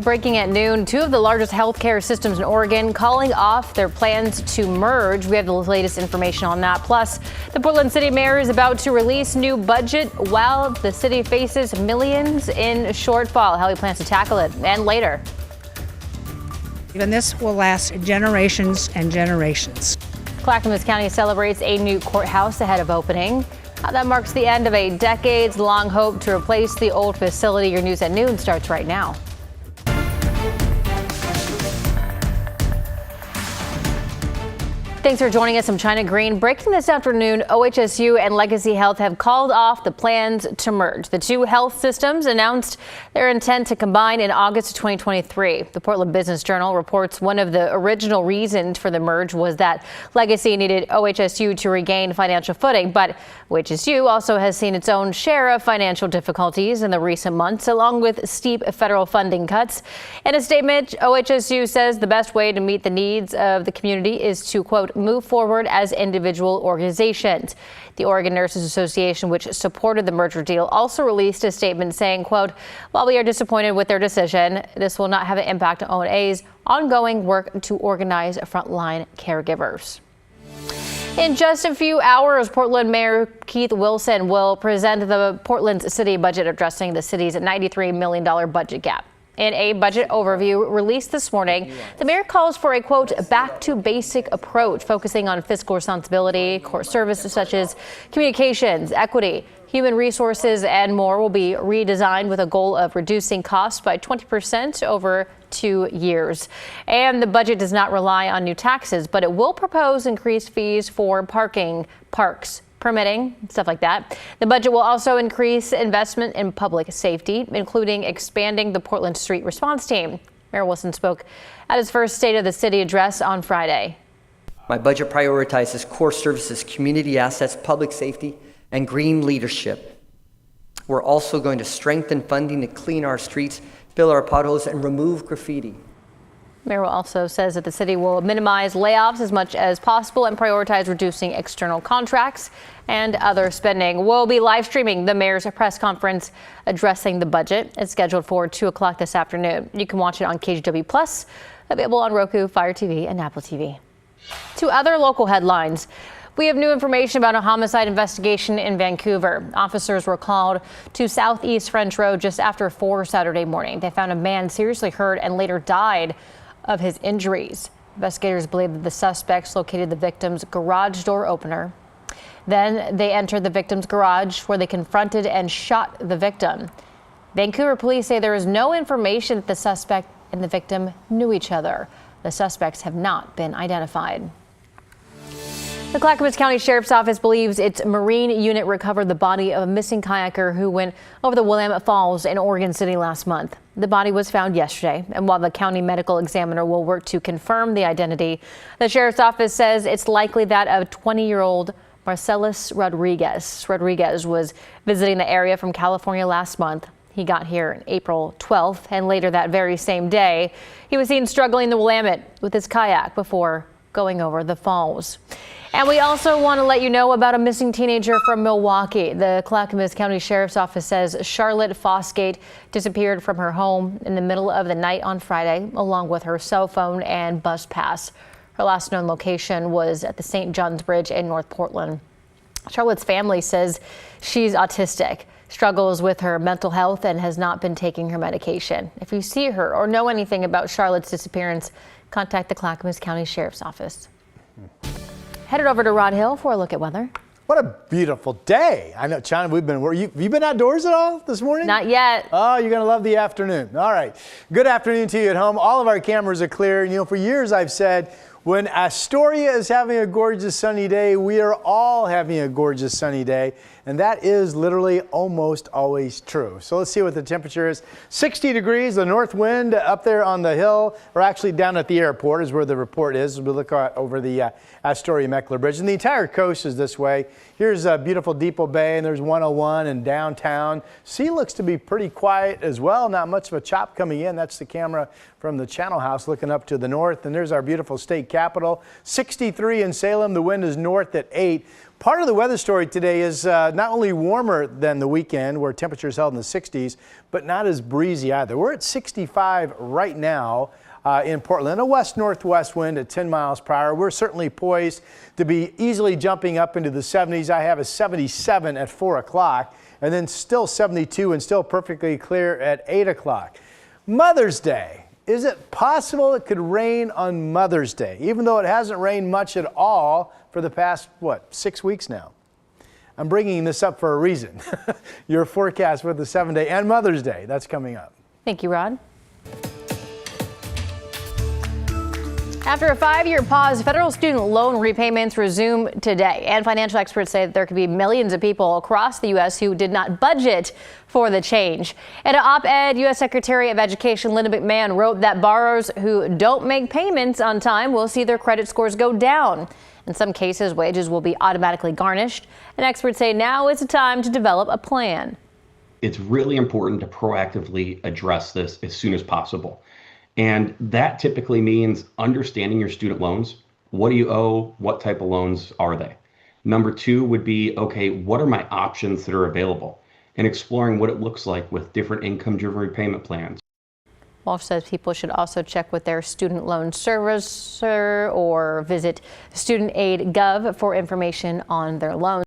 Breaking at noon, two of the largest healthcare systems in Oregon calling off their plans to merge. We have the latest information on that. Plus, the Portland City Mayor is about to release new budget while the city faces millions in shortfall. How he plans to tackle it, and later. And this will last generations and generations. Clackamas County celebrates a new courthouse ahead of opening. That marks the end of a decades-long hope to replace the old facility. Your news at noon starts right now. Thanks for joining us. I'm China Green. Breaking this afternoon, OHSU and Legacy Health have called off the plans to merge. The two health systems announced their intent to combine in August of 2023. The Portland Business Journal reports one of the original reasons for the merge was that Legacy needed OHSU to regain financial footing, but OHSU also has seen its own share of financial difficulties in the recent months, along with steep federal funding cuts. In a statement, OHSU says the best way to meet the needs of the community is to, quote, move forward as individual organizations. The Oregon Nurses Association, which supported the merger deal, also released a statement saying, quote, while we are disappointed with their decision, this will not have an impact on ONA's ongoing work to organize frontline caregivers. In just a few hours, Portland Mayor Keith Wilson will present the Portland's city budget, addressing the city's $93 million budget gap. In a budget overview released this morning, the mayor calls for a, quote, back to basic approach, focusing on fiscal responsibility. Core services such as communications, equity, human resources, and more will be redesigned with a goal of reducing costs by 20% over 2 years. And the budget does not rely on new taxes, but it will propose increased fees for parking, parks, permitting, stuff like that. The budget will also increase investment in public safety, including expanding the Portland Street Response Team. Mayor Wilson spoke at his first State of the City address on Friday. My budget prioritizes core services, community assets, public safety, and green leadership. We're also going to strengthen funding to clean our streets, fill our potholes, and remove graffiti. Mayor also says that the city will minimize layoffs as much as possible and prioritize reducing external contracts and other spending. We'll be live streaming the mayor's press conference addressing the budget. It's scheduled for 2 o'clock this afternoon. You can watch it on KGW Plus, available on Roku, Fire TV, and Apple TV. To other local headlines. We have new information about a homicide investigation in Vancouver. Officers were called to Southeast French Road just after 4 Saturday morning. They found a man seriously hurt and later died of his injuries. Investigators believe that the suspects located the victim's garage door opener. Then they entered the victim's garage, where they confronted and shot the victim. Vancouver police say there is no information that the suspect and the victim knew each other. The suspects have not been identified. The Clackamas County Sheriff's Office believes its Marine unit recovered the body of a missing kayaker who went over the Willamette Falls in Oregon City last month. The body was found yesterday, and while the county medical examiner will work to confirm the identity, the Sheriff's Office says it's likely that of 20-year-old Marcellus Rodriguez. Rodriguez was visiting the area from California last month. He got here April 12th, and later that very same day, he was seen struggling in the Willamette with his kayak before going over the falls. And we also want to let you know about a missing teenager from Milwaukee. The Clackamas County Sheriff's Office says Charlotte Fosgate disappeared from her home in the middle of the night on Friday, along with her cell phone and bus pass. Her last known location was at the St. John's Bridge in North Portland. Charlotte's family says she's autistic, struggles with her mental health, and has not been taking her medication. If you see her or know anything about Charlotte's disappearance, contact the Clackamas County Sheriff's Office. Headed over to Rod Hill for a look at weather. What a beautiful day. I know, China, have you been outdoors at all this morning? Not yet. Oh, you're going to love the afternoon. All right. Good afternoon to you at home. All of our cameras are clear. You know, for years I've said, when Astoria is having a gorgeous sunny day, we are all having a gorgeous sunny day. And that is literally almost always true. So let's see what the temperature is. 60 degrees, the north wind up there on the hill, or actually down at the airport is where the report is. We look out over the Astoria-Meckler Bridge. And the entire coast is this way. Here's a beautiful Depot Bay, and there's 101 and downtown. Sea looks to be pretty quiet as well. Not much of a chop coming in. That's the camera from the Channel House looking up to the north. And there's our beautiful state capital. 63 in Salem. The wind is north at 8. Part of the weather story today is not only warmer than the weekend, where temperatures held in the 60s, but not as breezy either. We're at 65 right now in Portland, a west-northwest wind at 10 miles per hour. We're certainly poised to be easily jumping up into the 70s. I have a 77 at 4 o'clock, and then still 72 and still perfectly clear at 8 o'clock. Mother's Day. Is it possible it could rain on Mother's Day, even though it hasn't rained much at all for the past, 6 weeks now? I'm bringing this up for a reason. Your forecast for the 7-day and Mother's Day, that's coming up. Thank you, Rod. After a 5-year pause, federal student loan repayments resume today. And financial experts say that there could be millions of people across the U.S. who did not budget for the change. In an op-ed, U.S. Secretary of Education Linda McMahon wrote that borrowers who don't make payments on time will see their credit scores go down. In some cases, wages will be automatically garnished. And experts say now is the time to develop a plan. It's really important to proactively address this as soon as possible. And that typically means understanding your student loans. What do you owe? What type of loans are they? Number 2 would be, okay, what are my options that are available? And exploring what it looks like with different income-driven repayment plans. Walsh says people should also check with their student loan servicer or visit studentaid.gov for information on their loans.